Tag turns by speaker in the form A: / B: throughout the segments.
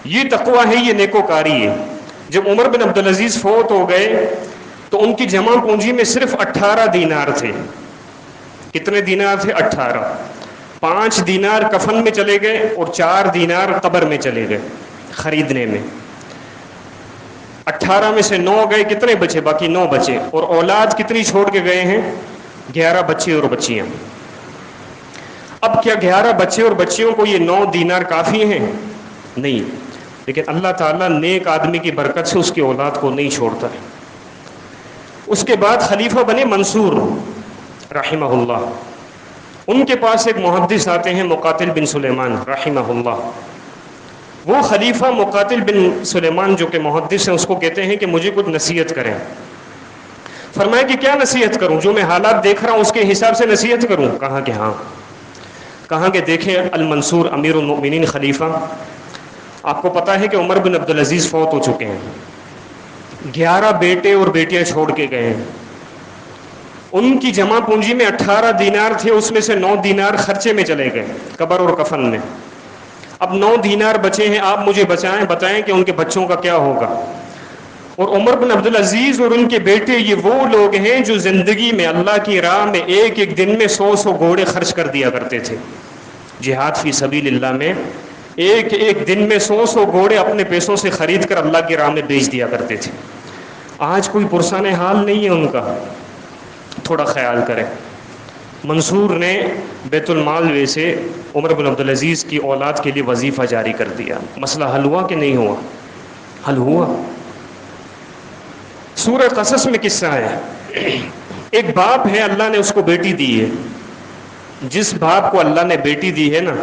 A: یہ تقویٰ ہے، یہ نیکوکاری ہے۔ جب عمر بن عبدالعزیز فوت ہو گئے تو ان کی جمع پونجی میں صرف 18 دینار تھے۔ کتنے دینار تھے؟ 18۔ 5 دینار کفن میں چلے گئے اور 4 دینار قبر میں چلے گئے خریدنے میں۔ 18 میں سے 9 گئے، کتنے بچے؟ باقی 9 بچے۔ اور اولاد کتنی چھوڑ کے گئے ہیں؟ 11 بچے اور بچیاں۔ اب کیا 11 بچے اور بچیوں کو یہ 9 دینار کافی ہیں؟ نہیں، لیکن اللہ تعالیٰ نیک آدمی کی برکت سے اس کی اولاد کو نہیں چھوڑتا ہے۔ اس کے بعد خلیفہ بنے منصور رحمہ اللہ۔ ان کے پاس ایک محدث آتے ہیں مقاتل بن سلیمان رحمہ اللہ۔ وہ خلیفہ مقاتل بن سلیمان جو کہ محدث ہیں اس کو کہتے ہیں کہ مجھے کچھ نصیحت کریں۔ فرمایا کہ کیا نصیحت کروں؟ جو میں حالات دیکھ رہا ہوں اس کے حساب سے نصیحت کروں؟ کہا کہ ہاں۔ کہا کہ دیکھیں المنصور امیر المؤمنین خلیفہ، آپ کو پتا ہے کہ عمر بن عبدالعزیز فوت ہو چکے ہیں، 11 بیٹے اور بیٹیاں چھوڑ کے گئے ہیں۔ ان کی جمع پونجی میں 18 دینار تھے، اس میں سے 9 دینار خرچے میں چلے گئے، قبر اور کفن میں۔ اب 9 دینار بچے ہیں، آپ مجھے بتائیں کہ ان کے بچوں کا کیا ہوگا؟ اور عمر بن عبدالعزیز اور ان کے بیٹے یہ وہ لوگ ہیں جو زندگی میں اللہ کی راہ میں ایک ایک دن میں 100 گھوڑے خرچ کر دیا کرتے تھے۔ جہاد فی سبیل اللہ میں ایک ایک دن میں 100 گھوڑے اپنے پیسوں سے خرید کر اللہ کی راہ میں بیچ دیا کرتے تھے۔ آج کوئی پرسان حال نہیں ہے ان کا، تھوڑا خیال کریں۔ منصور نے بیت المال میں سے عمر بن عبدالعزیز کی اولاد کے لیے وظیفہ جاری کر دیا۔ مسئلہ حل ہوا کہ نہیں ہوا؟ حل ہوا۔ سورہ قصص میں قصہ ہے، ایک باپ ہے، اللہ نے اس کو بیٹی دی ہے۔ جس باپ کو اللہ نے بیٹی دی ہے نا،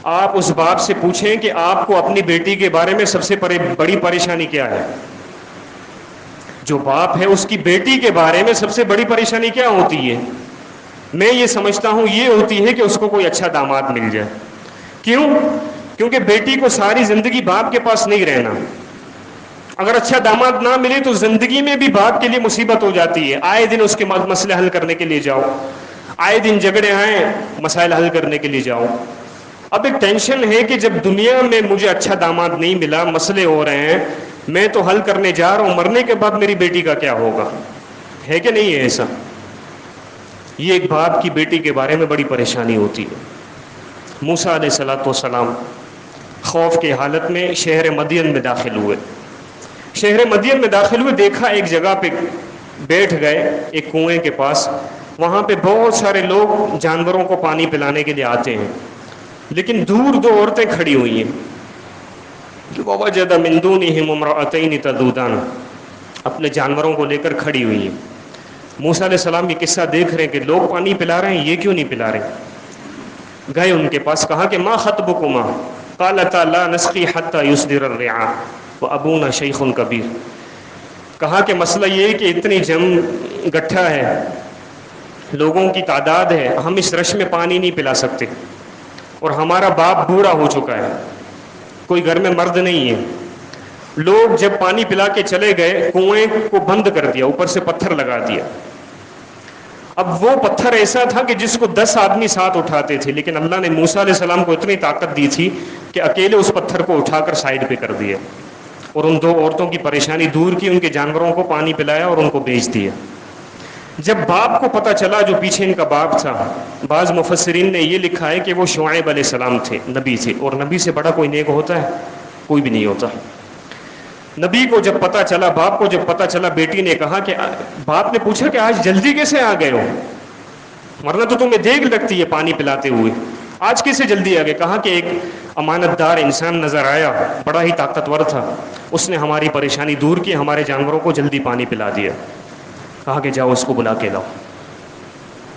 A: آپ اس باپ سے پوچھیں کہ آپ کو اپنی بیٹی کے بارے میں سب سے بڑی پریشانی کیا ہے؟ جو باپ ہے اس کی بیٹی کے بارے میں سب سے بڑی پریشانی کیا ہوتی ہے؟ میں یہ سمجھتا ہوں یہ ہوتی ہے کہ اس کو کوئی اچھا داماد مل جائے۔ کیوں؟ کیونکہ بیٹی کو ساری زندگی باپ کے پاس نہیں رہنا۔ اگر اچھا داماد نہ ملے تو زندگی میں بھی باپ کے لیے مصیبت ہو جاتی ہے۔ آئے دن اس کے مسئلے حل کرنے کے لیے جاؤ، آئے دن جھگڑے آئیں، مسائل حل کرنے کے لیے جاؤ۔ اب ایک ٹینشن ہے کہ جب دنیا میں مجھے اچھا داماد نہیں ملا، مسئلے ہو رہے ہیں، میں تو حل کرنے جا رہا ہوں، مرنے کے بعد میری بیٹی کا کیا ہوگا؟ ہے کہ نہیں ہے ایسا؟ یہ ایک باپ کی بیٹی کے بارے میں بڑی پریشانی ہوتی ہے۔ موسیٰ علیہ الصلوۃ والسلام خوف کی حالت میں شہر مدین میں داخل ہوئے۔ شہر مدین میں داخل ہوئے، دیکھا ایک جگہ پہ بیٹھ گئے ایک کنویں کے پاس، وہاں پہ بہت سارے لوگ جانوروں کو پانی پلانے کے لیے آتے ہیں، لیکن دور 2 عورتیں کھڑی ہوئی ہیں۔ وَوَجَدَ مِن دُونِهِمْ امْرَأَتَيْنِ تَذُودَانِ، اپنے جانوروں کو لے کر کھڑی ہوئی ہیں۔ موسیٰ علیہ السلام یہ قصہ دیکھ رہے ہیں کہ لوگ پانی پلا رہے ہیں، یہ کیوں نہیں پلا رہے؟ گئے ان کے پاس، کہا کہ مَا خَطْبُكُمَا قَالَتَا لَا نَسْقِي حَتَّى يُصْدِرَ الرِّعَاءُ وَأَبُونَا شَيْخٌ كَبِيرٌ۔ کہا کہ مسئلہ یہ ہے کہ اتنی گٹھا ہے، لوگوں کی تعداد ہے، ہم اس رش میں پانی نہیں پلا سکتے، اور ہمارا باپ بوڑھا ہو چکا ہے، کوئی گھر میں مرد نہیں ہے۔ لوگ جب پانی پلا کے چلے گئے، کنویں کو بند کر دیا، اوپر سے پتھر لگا دیا۔ اب وہ پتھر ایسا تھا کہ جس کو 10 آدمی ساتھ اٹھاتے تھے، لیکن اللہ نے موسیٰ علیہ السلام کو اتنی طاقت دی تھی کہ اکیلے اس پتھر کو اٹھا کر سائڈ پہ کر دیا، اور ان 2 عورتوں کی پریشانی دور کی، ان کے جانوروں کو پانی پلایا اور ان کو بیچ دیا۔ جب باپ کو پتہ چلا، جو پیچھے ان کا باپ تھا، بعض مفسرین نے یہ لکھا ہے کہ وہ شعیب علیہ السلام تھے، نبی تھے، اور نبی سے بڑا کوئی نیک ہوتا ہے؟ کوئی بھی نہیں ہوتا۔ نبی کو جب پتہ چلا، باپ کو جب پتہ چلا، بیٹی نے کہا کہ باپ نے پوچھا کہ آج جلدی کیسے آ گئے ہو؟ ورنہ تو تمہیں دیگ لگتی ہے پانی پلاتے ہوئے، آج کیسے جلدی آ گئے؟ کہا کہ ایک امانت دار انسان نظر آیا، بڑا ہی طاقتور تھا، اس نے ہماری پریشانی دور کی، ہمارے جانوروں کو جلدی پانی پلا دیا۔ کہا کہ جاؤ اس کو بلا کے لاؤ۔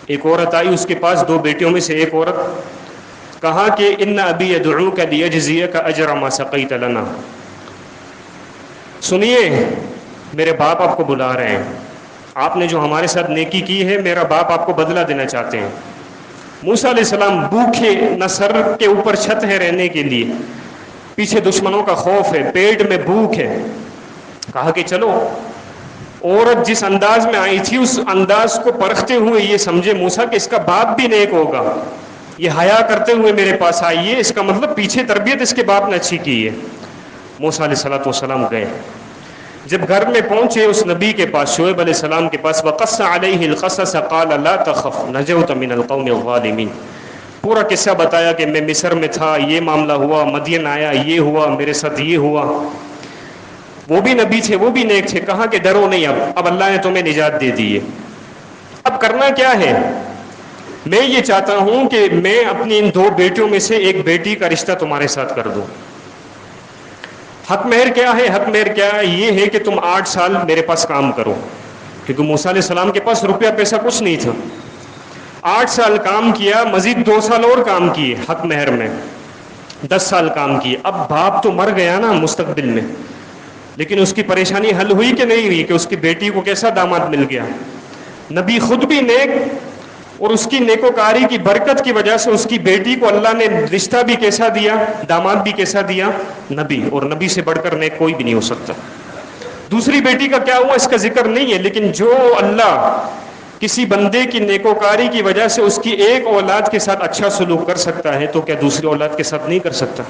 A: ایک عورت آئی اس کے پاس، 2 بیٹیوں میں سے ایک عورت، کہا کہ ان ابی یدعوک لیجزیک اجر ما سقیت لنا، سنیے میرے باپ آپ کو بلا رہے ہیں، آپ نے جو ہمارے ساتھ نیکی کی ہے، میرا باپ آپ کو بدلہ دینا چاہتے ہیں۔ موسیٰ علیہ السلام بھوکے، نہ سر کے اوپر چھت ہے رہنے کے لیے، پیچھے دشمنوں کا خوف ہے، پیٹ میں بھوک ہے۔ کہا کہ چلو۔ عورت جس انداز میں آئی تھی اس انداز کو پرکھتے ہوئے یہ سمجھے موسیٰ کہ اس کا باپ بھی نیک ہوگا، یہ حیا کرتے ہوئے میرے پاس آئی ہے، اس کا مطلب پیچھے تربیت اس کے باپ نے اچھی کی ہے۔ موسیٰ علیہ الصلوۃ والسلام گئے. جب گھر میں پہنچے اس نبی کے پاس، شعیب علیہ السلام کے پاس، وقص علیہ القصص قال لا تخف نجوت من القوم الظالمین، پورا قصہ بتایا کہ میں مصر میں تھا، یہ معاملہ ہوا، مدین آیا، یہ ہوا، میرے ساتھ یہ ہوا. وہ بھی نبی تھے، وہ بھی نیک تھے. کہا کہ ڈرو نہیں، اب اللہ نے تمہیں نجات دے دی ہے. اب کرنا کیا ہے؟ میں یہ چاہتا ہوں کہ میں اپنی ان 2 بیٹیوں میں سے ایک بیٹی کا رشتہ تمہارے ساتھ کر دوں. حق مہر کیا ہے؟ حق مہر کیا ہے؟ یہ ہے کہ تم 8 سال میرے پاس کام کرو، کیونکہ موسیٰ علیہ السلام کے پاس روپیہ پیسہ کچھ نہیں تھا. 8 سال کام کیا، مزید 2 سال اور کام کیے حق مہر میں، 10 سال کام کیے. اب باپ تو مر گیا نا مستقبل میں، لیکن اس کی پریشانی حل ہوئی کہ نہیں ہوئی کہ اس کی بیٹی کو کیسا داماد مل گیا. نبی خود بھی نیک، اور اس کی نیکوکاری کی برکت کی وجہ سے اس کی بیٹی کو اللہ نے رشتہ بھی کیسا دیا، داماد بھی کیسا دیا، نبی. اور نبی سے بڑھ کر نیک کوئی بھی نہیں ہو سکتا. دوسری بیٹی کا کیا ہوا اس کا ذکر نہیں ہے، لیکن جو اللہ کسی بندے کی نیکوکاری کی وجہ سے اس کی ایک اولاد کے ساتھ اچھا سلوک کر سکتا ہے تو کیا دوسری اولاد کے ساتھ نہیں کر سکتا؟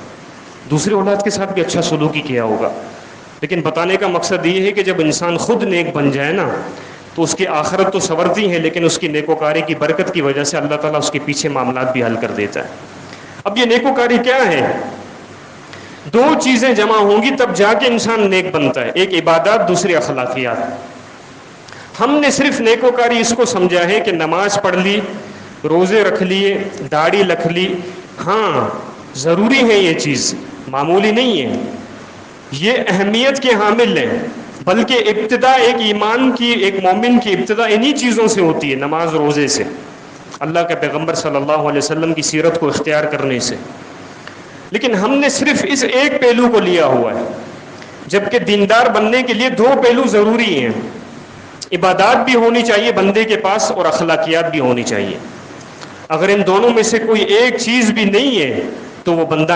A: دوسری اولاد کے ساتھ بھی اچھا سلوک ہی کیا ہوگا. لیکن بتانے کا مقصد یہ ہے کہ جب انسان خود نیک بن جائے نا تو اس کی آخرت تو سنورتی ہے، لیکن اس کی نیکوکاری کی برکت کی وجہ سے اللہ تعالیٰ اس کے پیچھے معاملات بھی حل کر دیتا ہے. اب یہ نیکوکاری کیا ہے؟ 2 چیزیں جمع ہوں گی تب جا کے انسان نیک بنتا ہے، ایک عبادات، دوسری اخلاقیات. ہم نے صرف نیکوکاری اس کو سمجھا ہے کہ نماز پڑھ لی، روزے رکھ لیے، داڑھی رکھ لی. ہاں ضروری ہے، یہ چیز معمولی نہیں ہے، یہ اہمیت کے حامل ہیں. بلکہ ابتدا ایک ایمان کی، ایک مومن کی ابتدا انہی چیزوں سے ہوتی ہے، نماز روزے سے، اللہ کے پیغمبر صلی اللہ علیہ وسلم کی سیرت کو اختیار کرنے سے. لیکن ہم نے صرف اس ایک پہلو کو لیا ہوا ہے، جبکہ دیندار بننے کے لیے 2 پہلو ضروری ہیں. عبادات بھی ہونی چاہیے بندے کے پاس اور اخلاقیات بھی ہونی چاہیے. اگر ان دونوں میں سے کوئی ایک چیز بھی نہیں ہے تو وہ بندہ